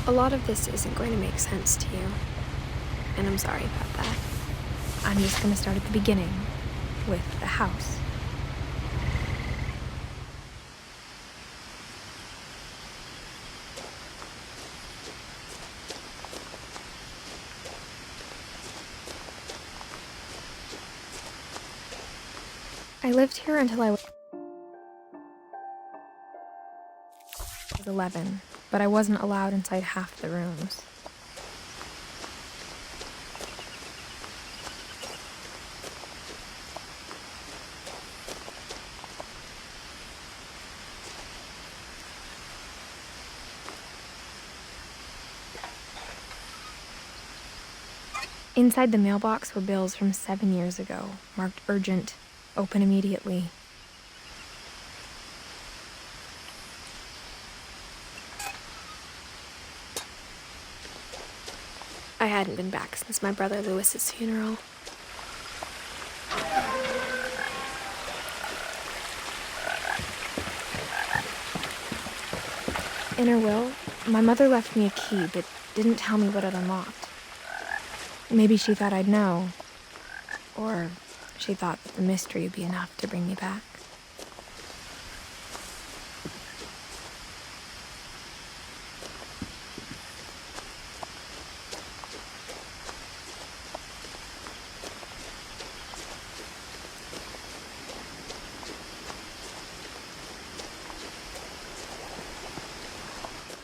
A lot of this isn't going to make sense to you, and I'm sorry about that. I'm just going to start at the beginning, with the house. I lived here until I was 11, but I wasn't allowed inside half the rooms. Inside the mailbox were bills from 7 years ago, marked urgent, open immediately. I hadn't been back since my brother Lewis's funeral. In her will, my mother left me a key, but didn't tell me what it unlocked. Maybe she thought I'd know, or she thought that the mystery would be enough to bring me back.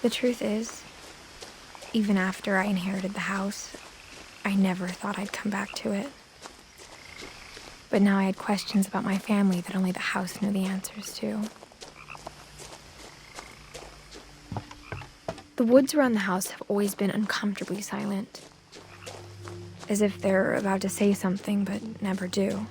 The truth is, even after I inherited the house, I never thought I'd come back to it. But now I had questions about my family that only the house knew the answers to. The woods around the house have always been uncomfortably silent, as if they're about to say something but never do.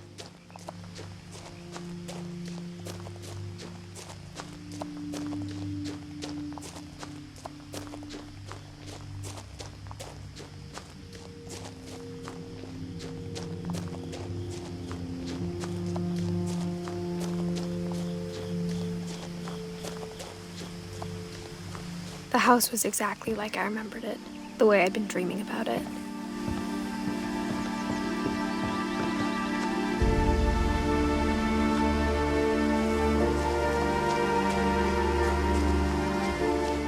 The house was exactly like I remembered it, the way I'd been dreaming about it.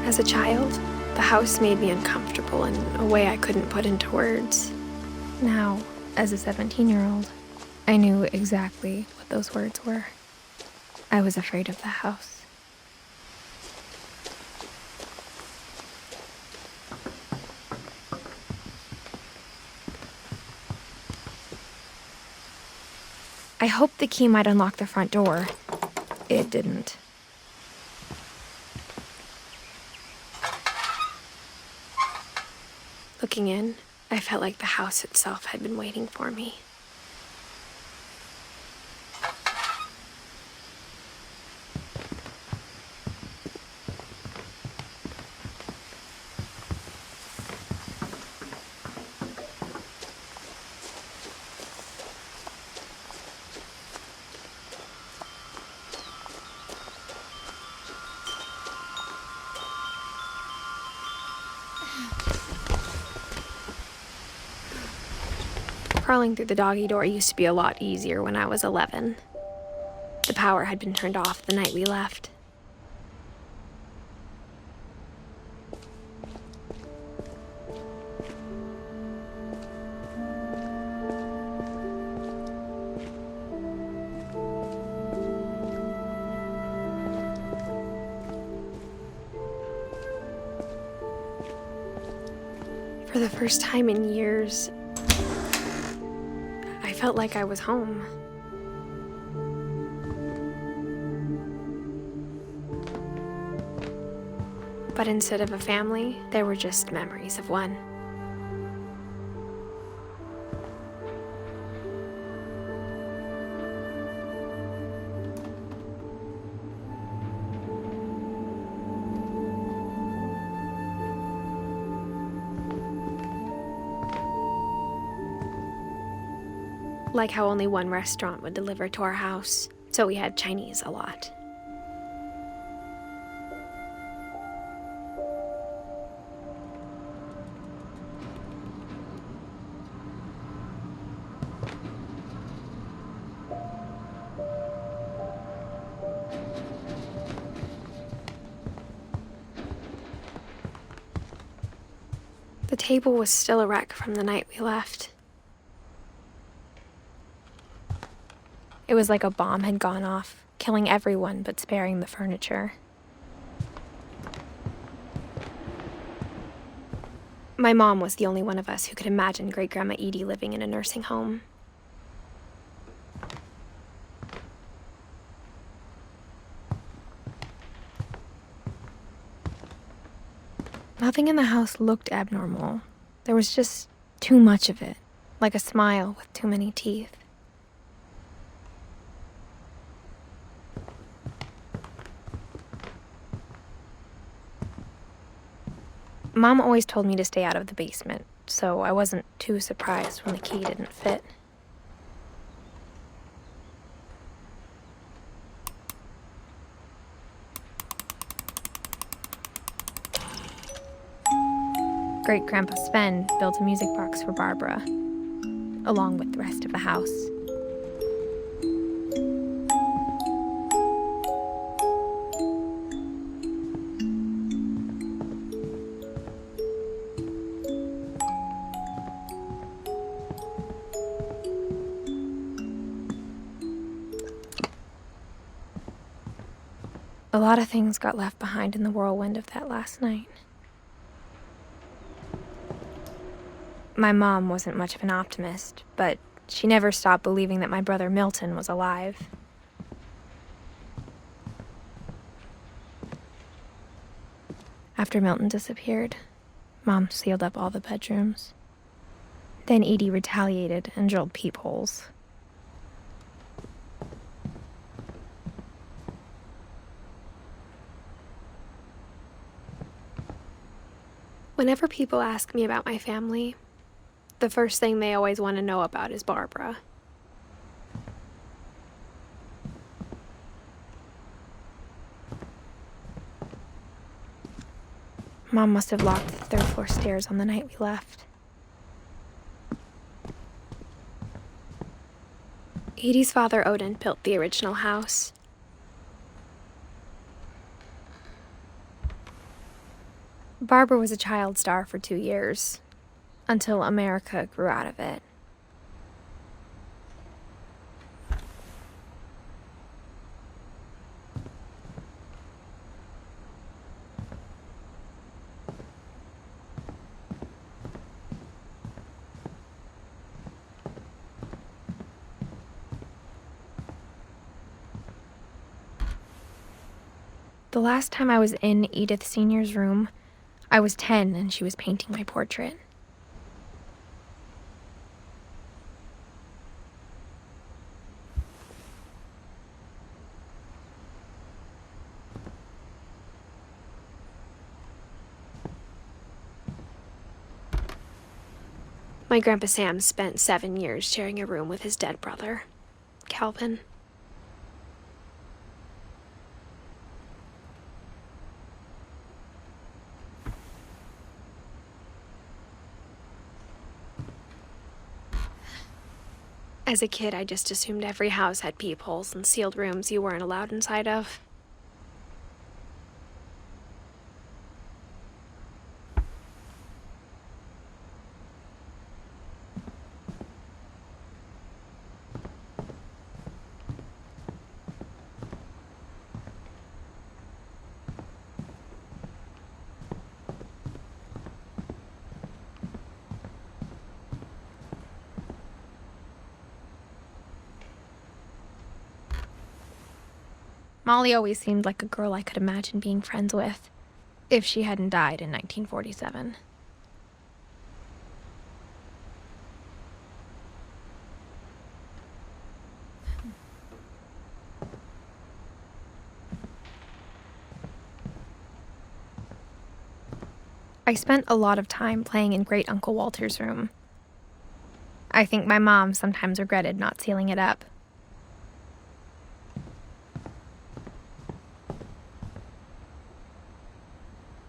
As a child, the house made me uncomfortable in a way I couldn't put into words. Now, as a 17-year-old, I knew exactly what those words were. I was afraid of the house. I hoped the key might unlock the front door. It didn't. Looking in, I felt like the house itself had been waiting for me. Crawling through the doggy door used to be a lot easier when I was 11. The power had been turned off the night we left. For the first time in years, I felt like I was home. But instead of a family, there were just memories of one. Like how only one restaurant would deliver to our house, so we had Chinese a lot. The table was still a wreck from the night we left. It was like a bomb had gone off, killing everyone but sparing the furniture. My mom was the only one of us who could imagine Great-Grandma Edie living in a nursing home. Nothing in the house looked abnormal. There was just too much of it, like a smile with too many teeth. Mom always told me to stay out of the basement, so I wasn't too surprised when the key didn't fit. Great-Grandpa Sven built a music box for Barbara, along with the rest of the house. A lot of things got left behind in the whirlwind of that last night. My mom wasn't much of an optimist, but she never stopped believing that my brother Milton was alive. After Milton disappeared, Mom sealed up all the bedrooms. Then Edie retaliated and drilled peepholes. Whenever people ask me about my family, the first thing they always want to know about is Barbara. Mom must have locked the third-floor stairs on the night we left. Edie's father, Odin, built the original house. Barbara was a child star for 2 years, until America grew out of it. The last time I was in Edith Sr.'s room, I was 10 and she was painting my portrait. My Grandpa Sam spent 7 years sharing a room with his dead brother, Calvin. As a kid, I just assumed every house had peepholes and sealed rooms you weren't allowed inside of. Molly always seemed like a girl I could imagine being friends with, if she hadn't died in 1947. I spent a lot of time playing in Great Uncle Walter's room. I think my mom sometimes regretted not sealing it up.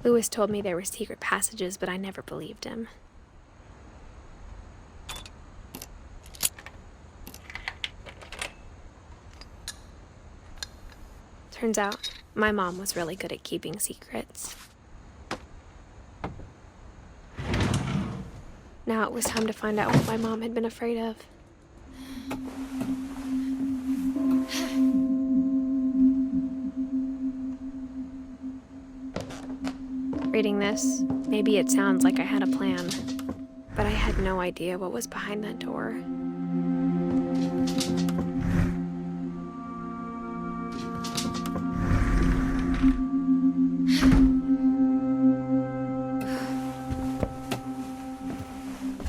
Lewis told me there were secret passages, but I never believed him. Turns out, my mom was really good at keeping secrets. Now it was time to find out what my mom had been afraid of. Reading this, maybe it sounds like I had a plan, but I had no idea what was behind that door.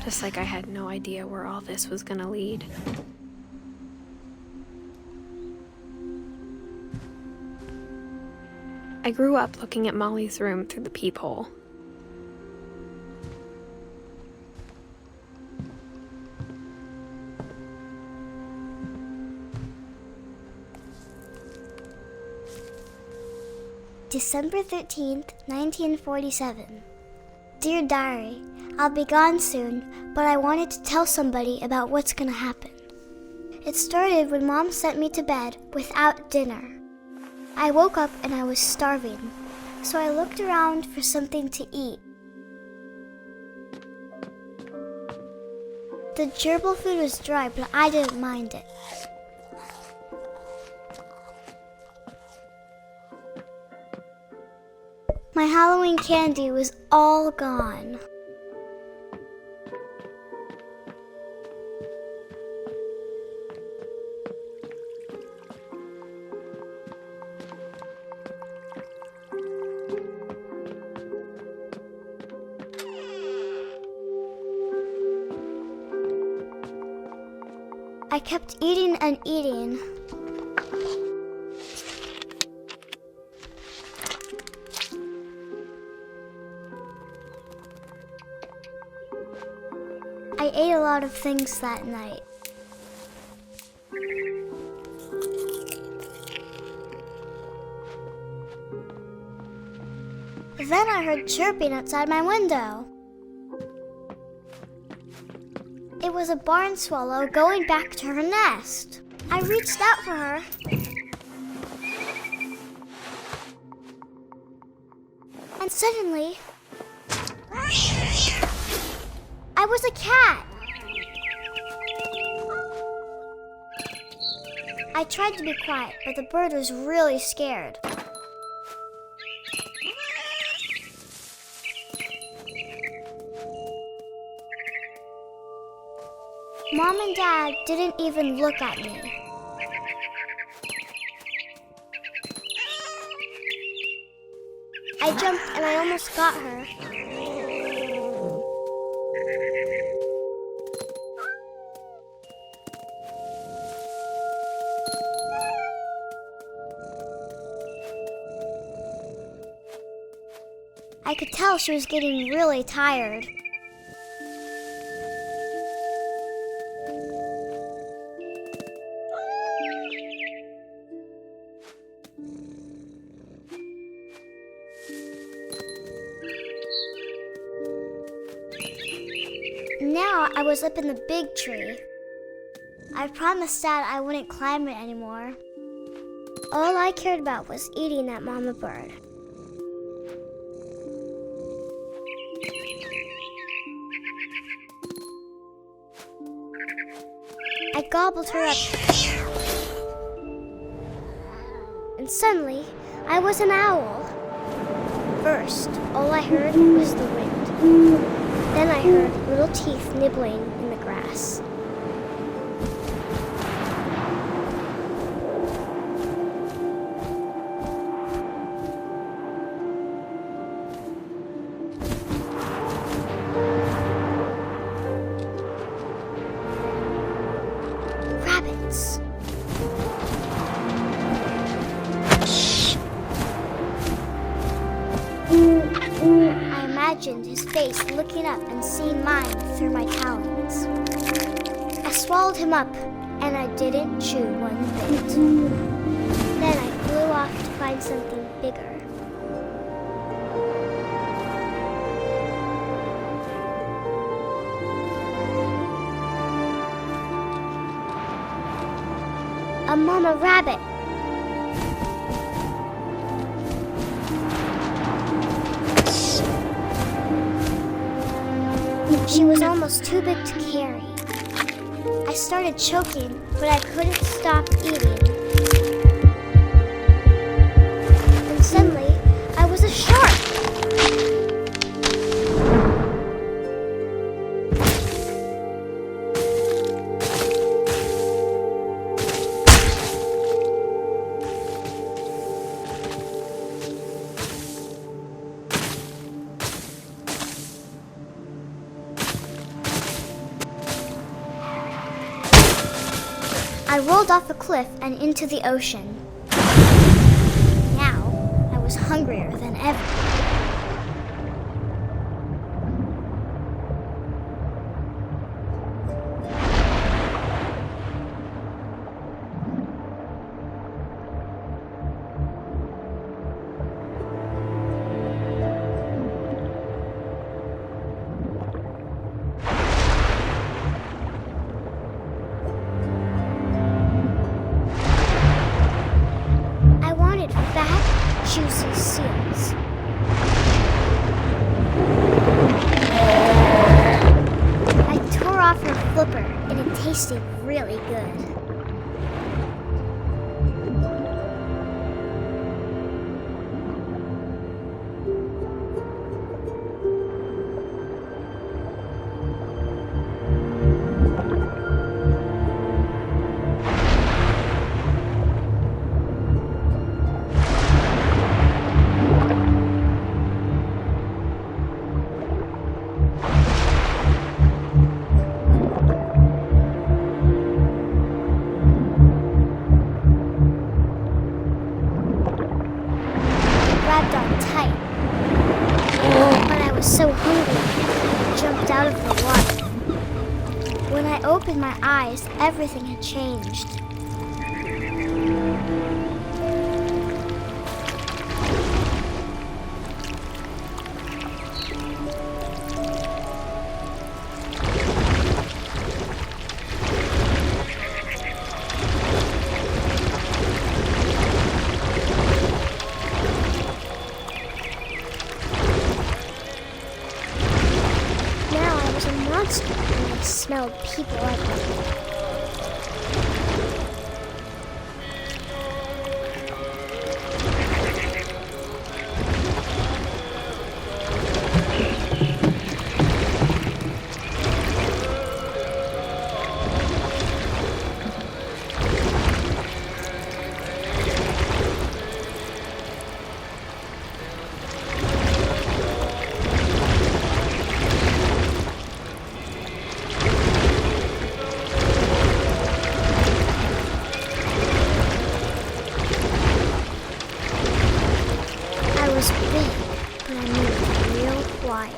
Just like I had no idea where all this was gonna lead. I grew up looking at Molly's room through the peephole. December 13th, 1947. Dear Diary, I'll be gone soon, but I wanted to tell somebody about what's gonna happen. It started when Mom sent me to bed without dinner. I woke up and I was starving, so I looked around for something to eat. The gerbil food was dry, but I didn't mind it. My Halloween candy was all gone. I kept eating and eating. I ate a lot of things that night. Then I heard chirping outside my window. It was a barn swallow going back to her nest. I reached out for her. And suddenly, I was a cat. I tried to be quiet, but the bird was really scared. Mom and Dad didn't even look at me. I jumped and I almost got her. I could tell she was getting really tired. Now I was up in the big tree. I promised Dad I wouldn't climb it anymore. All I cared about was eating that mama bird. I gobbled her up. And suddenly, I was an owl. First, all I heard was the wind. Then I heard little teeth nibbling in the grass. Rabbits. I imagined his face looking up and seeing mine through my talons. I swallowed him up, and I didn't chew one bit. Then I flew off to find something bigger. A mama rabbit. She was almost too big to carry. I started choking, but I couldn't stop eating. And suddenly, I was a shark. I rolled off a cliff and into the ocean. Now, I was hungrier than ever. Fat, juicy seals. I tore off her flipper and it tasted really good. But I was so hungry, I jumped out of the water. When I opened my eyes, everything had changed. And I smelled people everywhere. I was big, but I moved real quiet.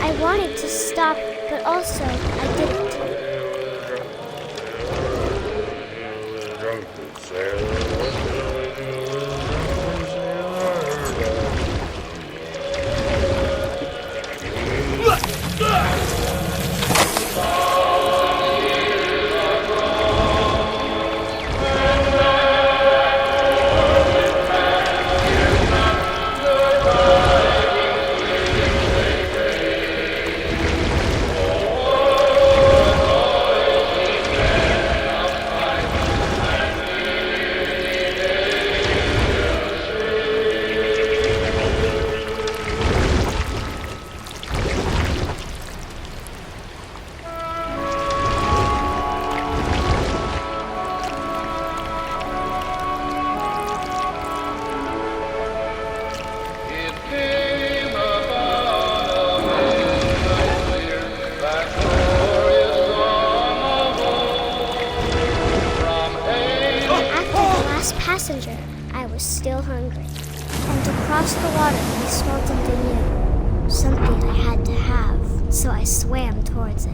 I wanted to stop, but also I didn't. Passenger, I was still hungry, and to cross the water I smelled something new, something I had to have, so I swam towards it.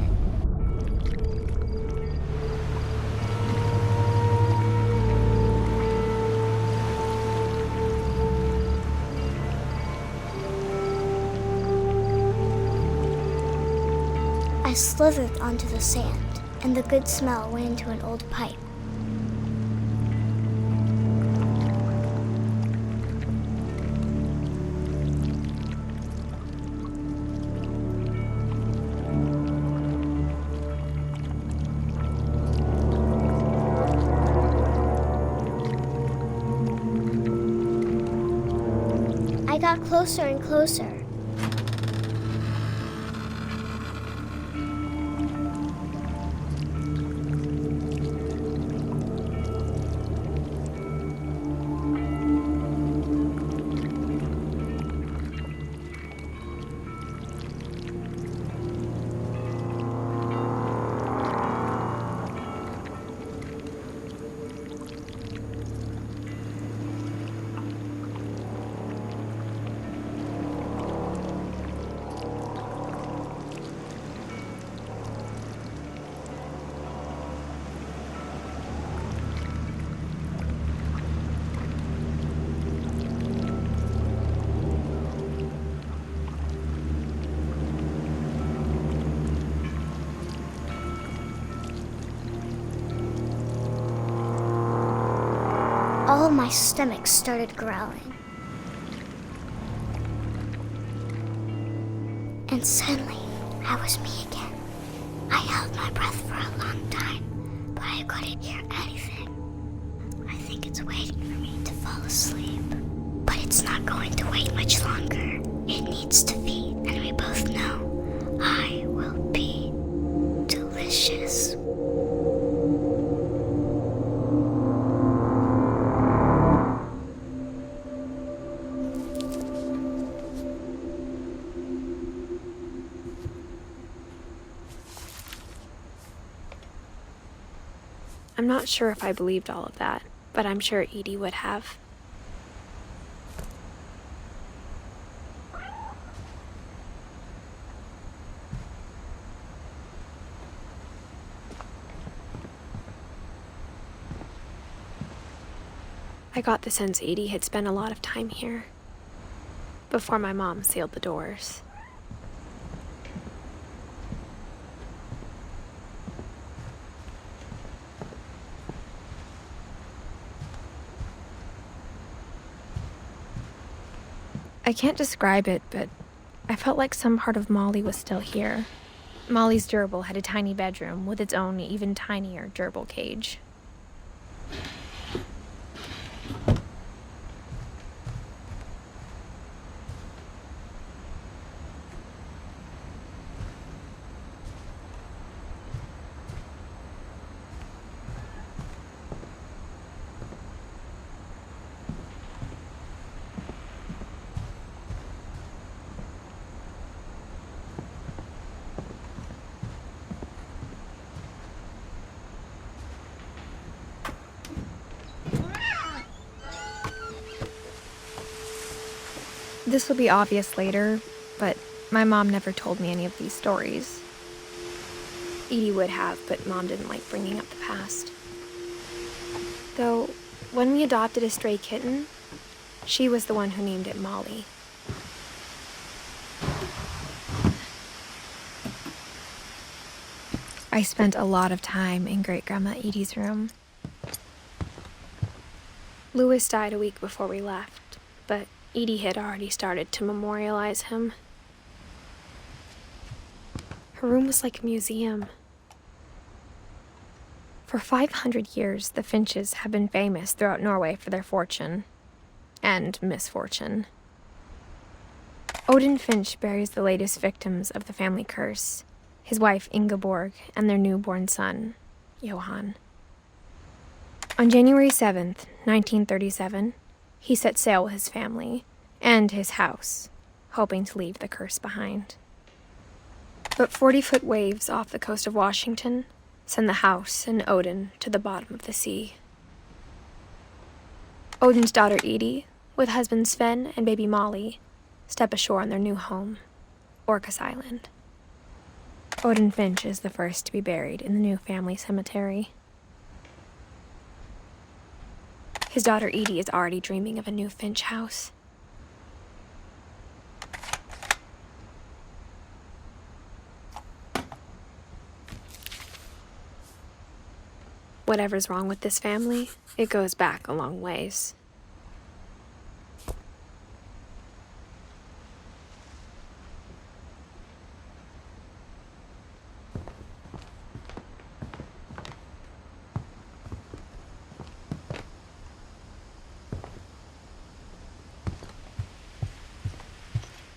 I slithered onto the sand, and the good smell went into an old pipe. I got closer and closer. All of my stomach started growling. And suddenly, I was me again. I held my breath for a long time, but I couldn't hear anything. I think it's waiting for me to fall asleep. But it's not going to wait much longer. It needs to feed, and we both know I will be delicious. I'm not sure if I believed all of that, but I'm sure Edie would have. I got the sense Edie had spent a lot of time here, before my mom sealed the doors. I can't describe it, but I felt like some part of Molly was still here. Molly's gerbil had a tiny bedroom with its own even tinier gerbil cage. This will be obvious later, but my mom never told me any of these stories. Edie would have, but Mom didn't like bringing up the past. Though, when we adopted a stray kitten, she was the one who named it Molly. I spent a lot of time in Great-Grandma Edie's room. Louis died a week before we left, but Edie had already started to memorialize him. Her room was like a museum. For 500 years, the Finches have been famous throughout Norway for their fortune and misfortune. Odin Finch buries the latest victims of the family curse, his wife Ingeborg and their newborn son, Johan. On January 7th, 1937, he set sail with his family and his house, hoping to leave the curse behind. But 40-foot waves off the coast of Washington send the house and Odin to the bottom of the sea. Odin's daughter Edie, with husband Sven and baby Molly, step ashore on their new home, Orcas Island. Odin Finch is the first to be buried in the new family cemetery. His daughter Edie is already dreaming of a new Finch house. Whatever's wrong with this family, it goes back a long ways.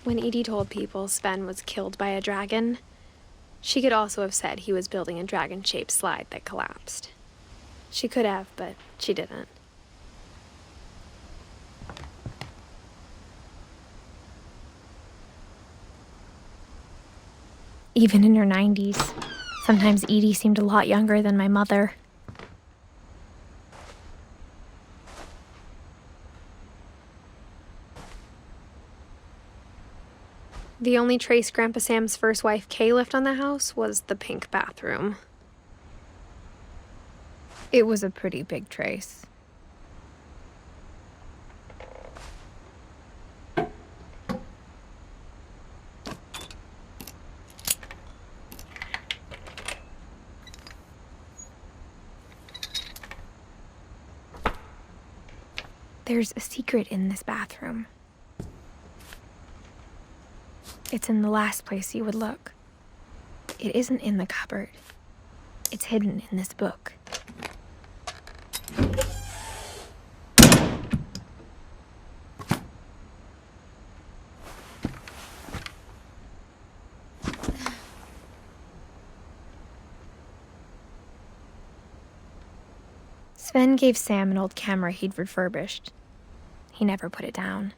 When Edie told people Sven was killed by a dragon, she could also have said he was building a dragon-shaped slide that collapsed. She could have, but she didn't. Even in her 90s, sometimes Edie seemed a lot younger than my mother. The only trace Grandpa Sam's first wife, Kay, left on the house was the pink bathroom. It was a pretty big trace. There's a secret in this bathroom. It's in the last place you would look. It isn't in the cupboard. It's hidden in this book. Sven gave Sam an old camera he'd refurbished. He never put it down.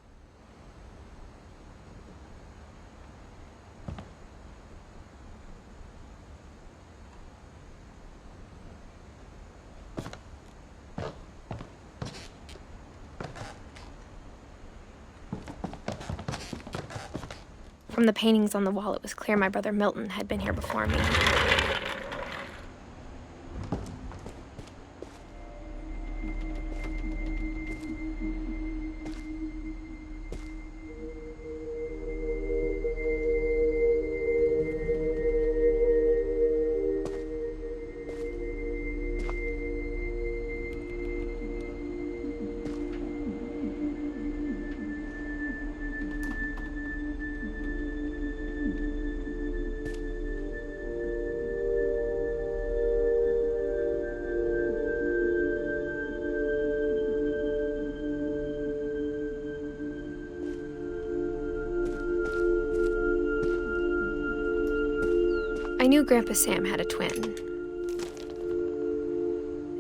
From the paintings on the wall, it was clear my brother Milton had been here before me. I knew Grandpa Sam had a twin,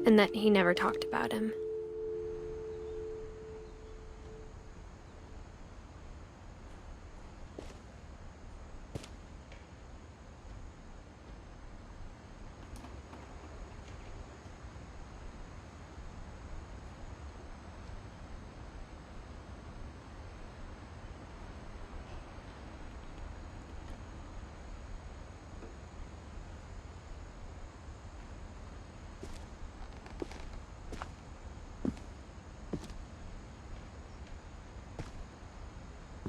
and that he never talked about him.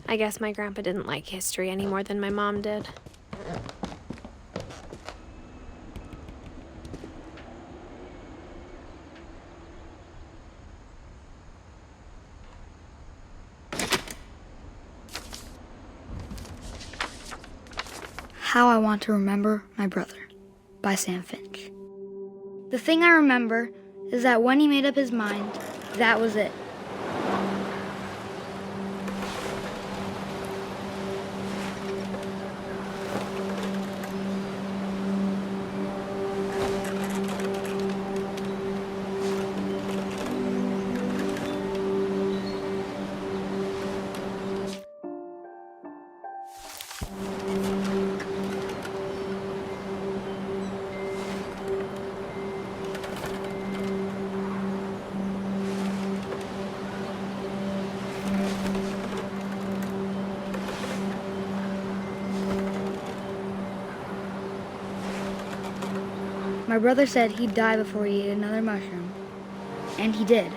I guess my grandpa didn't like history any more than my mom did. How I Want to Remember My Brother by Sam Finch. The thing I remember is that when he made up his mind, that was it. My brother said he'd die before he ate another mushroom. And he did.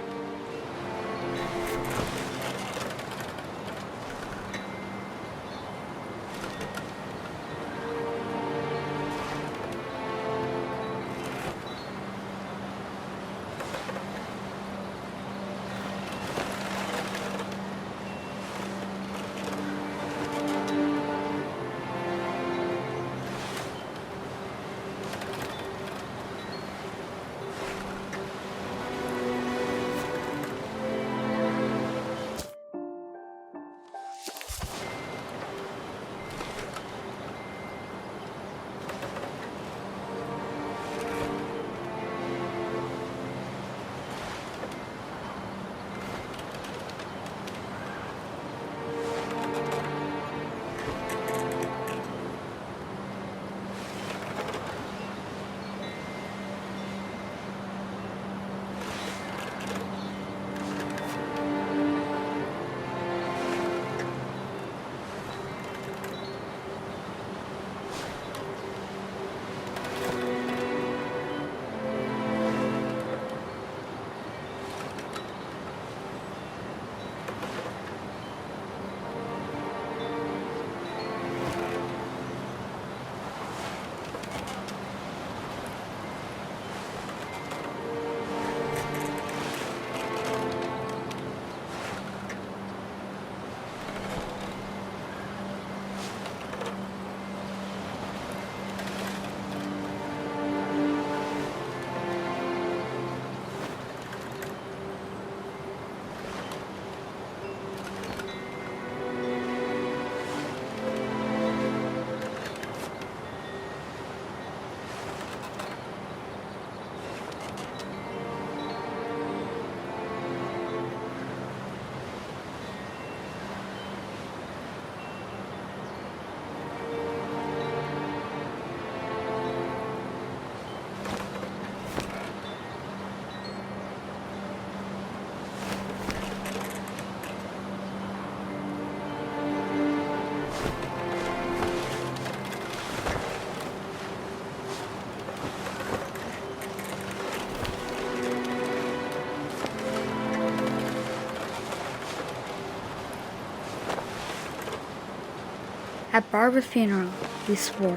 At Barbara's funeral, we swore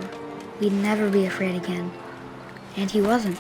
we'd never be afraid again, and he wasn't.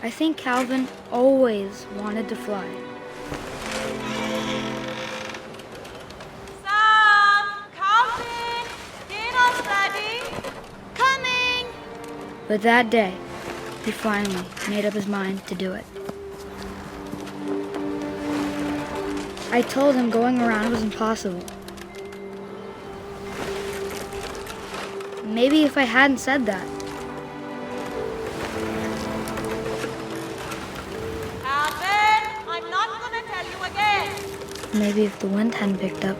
I think Calvin always wanted to fly. Sam! Calvin! Dinner's ready! Coming! But that day, he finally made up his mind to do it. I told him going around was impossible. Maybe if I hadn't said that, Calvin! I'm not gonna tell you again! maybe if the wind hadn't picked up,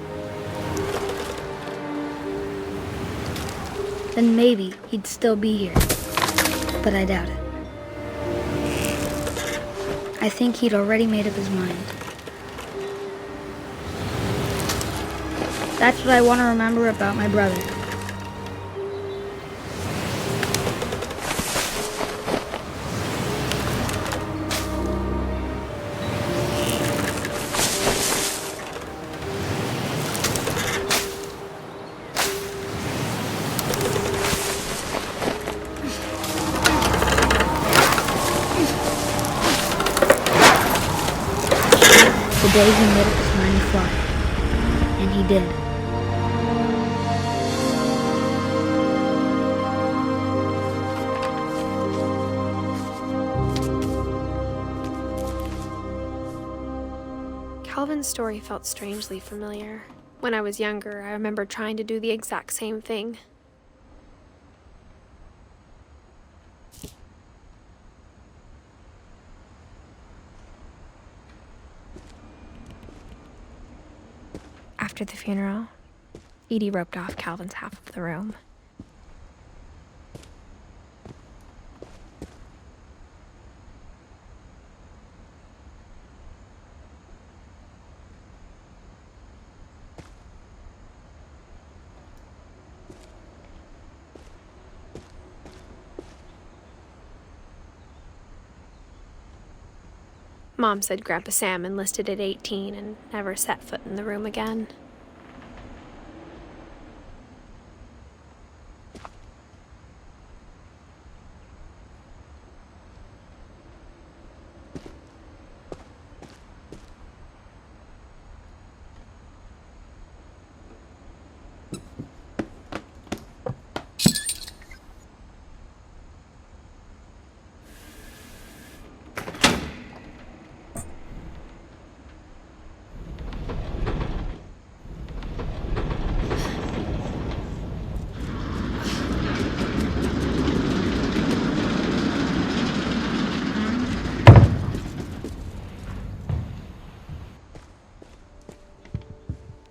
then maybe he'd still be here. But I doubt it. I think he'd already made up his mind. That's what I want to remember about my brother. The day he made up his mind to fly. And he did. Calvin's story felt strangely familiar. When I was younger, I remember trying to do the exact same thing. After the funeral, Edie roped off Calvin's half of the room. Mom said Grandpa Sam enlisted at 18 and never set foot in the room again.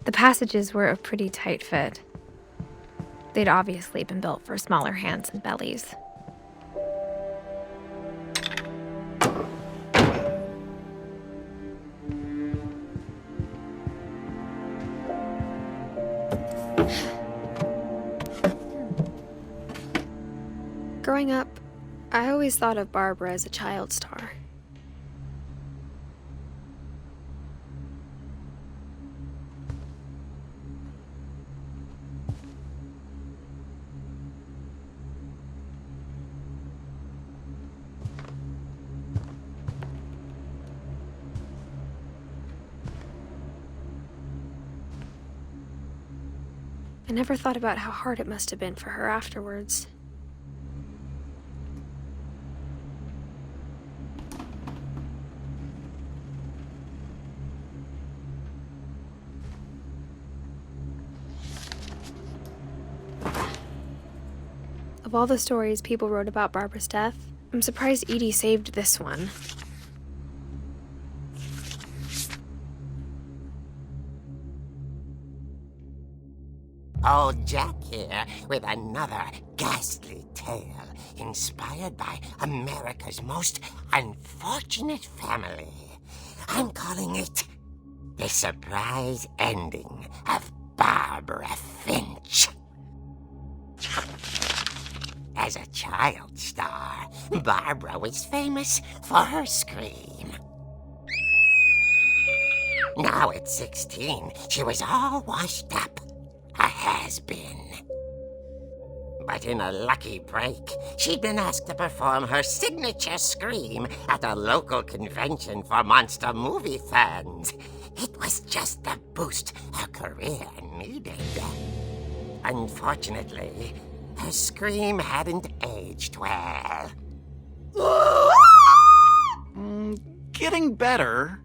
The passages were a pretty tight fit. They'd obviously been built for smaller hands and bellies. Growing up, I always thought of Barbara as a child star. I never thought about how hard it must have been for her afterwards. Of all the stories people wrote about Barbara's death, I'm surprised Edie saved this one. Old Jack here with another ghastly tale inspired by America's most unfortunate family. I'm calling it The Surprise Ending of Barbara Finch. As a child star, Barbara was famous for her scream. Now at 16, she was all washed up. A has-been. But in a lucky break, she'd been asked to perform her signature scream at a local convention for monster movie fans. It was just the boost her career needed. Unfortunately, her scream hadn't aged well. Getting better.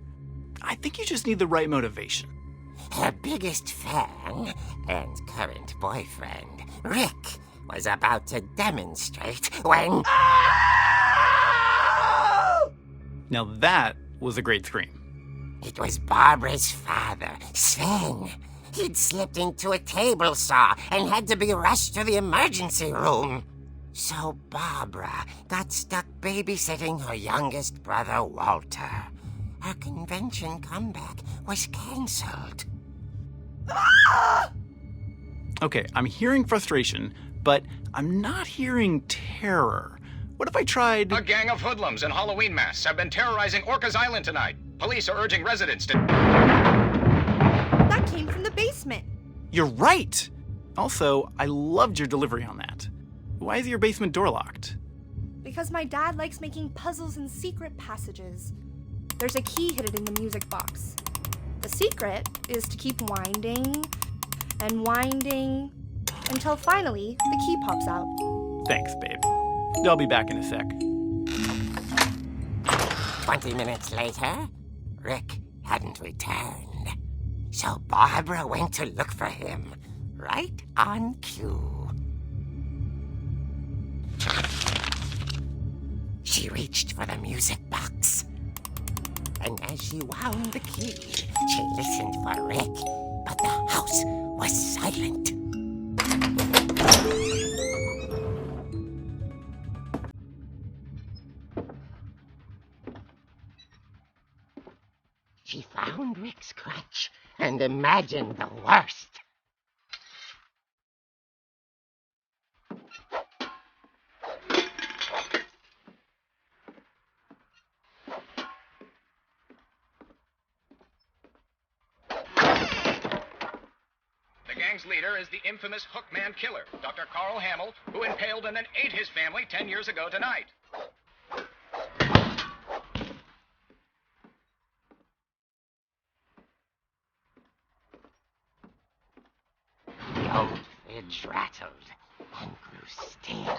I think you just need the right motivation. Her biggest fan and current boyfriend, Rick, was about to demonstrate when... Now that was a great scream. It was Barbara's father, Sven. He'd slipped into a table saw and had to be rushed to the emergency room. So Barbara got stuck babysitting her youngest brother, Walter. Her convention comeback was cancelled. Okay, I'm hearing frustration, but I'm not hearing terror. What if I tried... A gang of hoodlums in Halloween masks have been terrorizing Orcas Island tonight. Police are urging residents to... That came from the basement. You're right! Also, I loved your delivery on that. Why is your basement door locked? Because my dad likes making puzzles and secret passages. There's a key hidden in the music box. The secret is to keep winding and winding until finally the key pops out. Thanks, babe. I'll be back in a sec. 20 minutes later, Rick hadn't returned. So Barbara went to look for him, right on cue. She reached for the music box. And as she wound the key, she listened for Rick, but the house was silent. She found Rick's crutch and imagined the worst. The gang's leader is the infamous Hookman Killer, Dr. Carl Hamill, who impaled and then ate his family 10 years ago tonight. The old fridge rattled and grew still.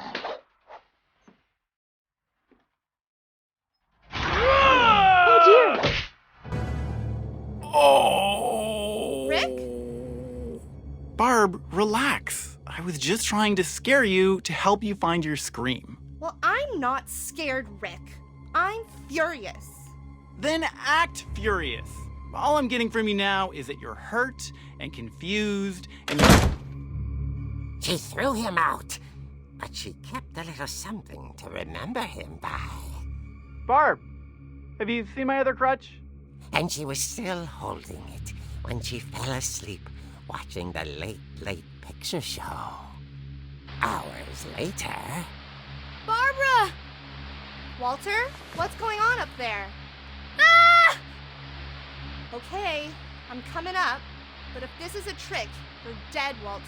Oh, dear! Oh! Rick? Barb, relax. I was just trying to scare you to help you find your scream. Well, I'm not scared, Rick. I'm furious. Then act furious. All I'm getting from you now is that you're hurt and confused and She threw him out, but she kept a little something to remember him by. Barb, have you seen my other crutch? And she was still holding it when she fell asleep watching the late picture show. Hours later... Barbara! Walter, what's going on up there? Ah! Okay, I'm coming up, but if this is a trick, you're dead, Walter.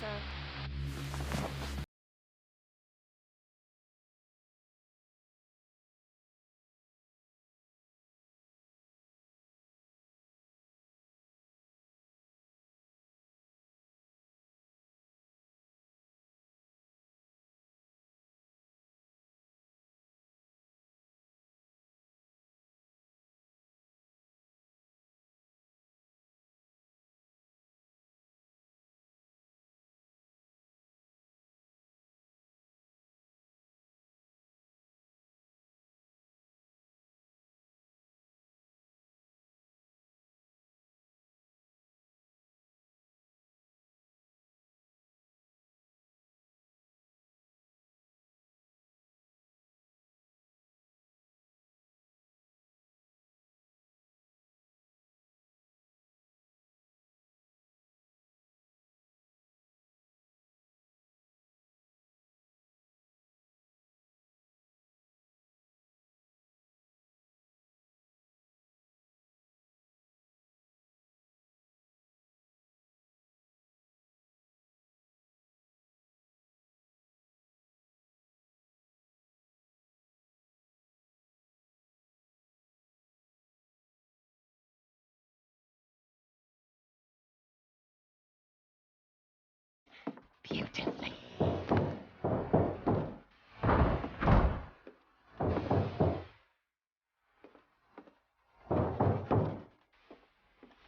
beautifully.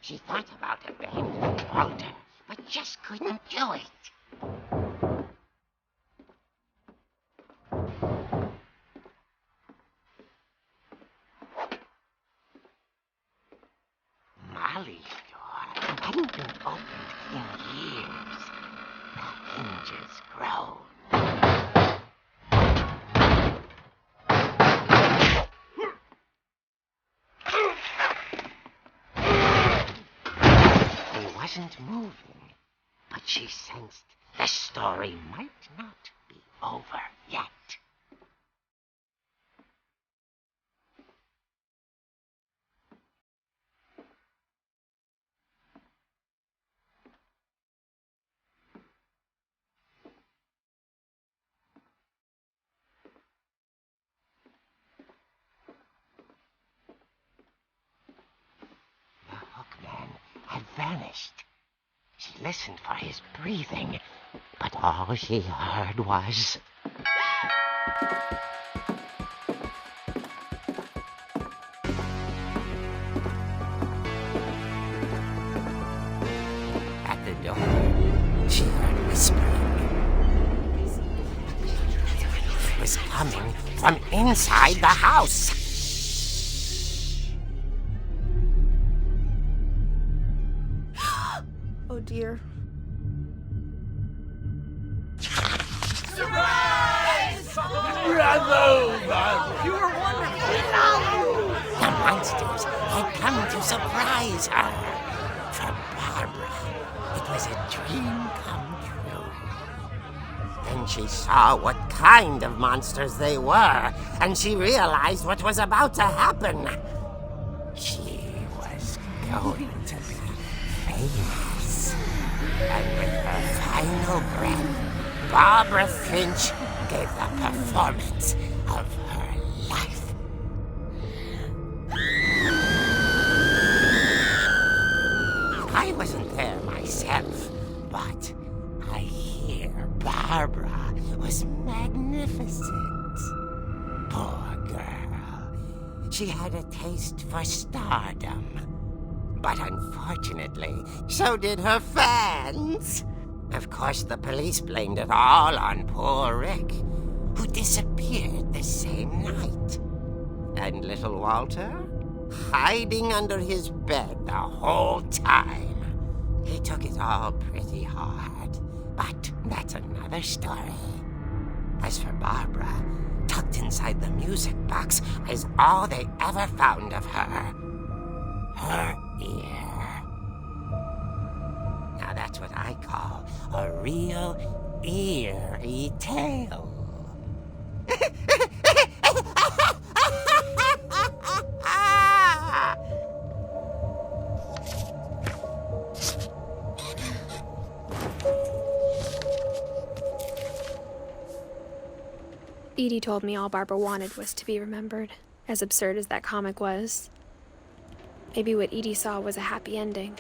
She thought about abandoning Walter, but just couldn't do it. Molly's door hadn't been opened in years. The hinges groaned. He wasn't moving, but she sensed the story might not be over yet. The hookman vanished. She listened for his breathing, but all she heard was... At the door, she heard whispering. It was coming from inside the house. Oh dear. The monsters had come to surprise her. For Barbara, it was a dream come true. Then she saw what kind of monsters they were, and she realized what was about to happen. She was going to be famous. And with her final breath, Barbara Finch gave the performance of her life. I wasn't there myself, but I hear Barbara was magnificent. Poor girl. She had a taste for stardom. But unfortunately, so did her fans. Of course, the police blamed it all on poor Rick, who disappeared the same night. And little Walter, hiding under his bed the whole time. He took it all pretty hard, but that's another story. As for Barbara, tucked inside the music box is all they ever found of her. Her ear. Now that's what I call a real eerie tale. Edie told me all Barbara wanted was to be remembered, as absurd as that comic was. Maybe what Edie saw was a happy ending.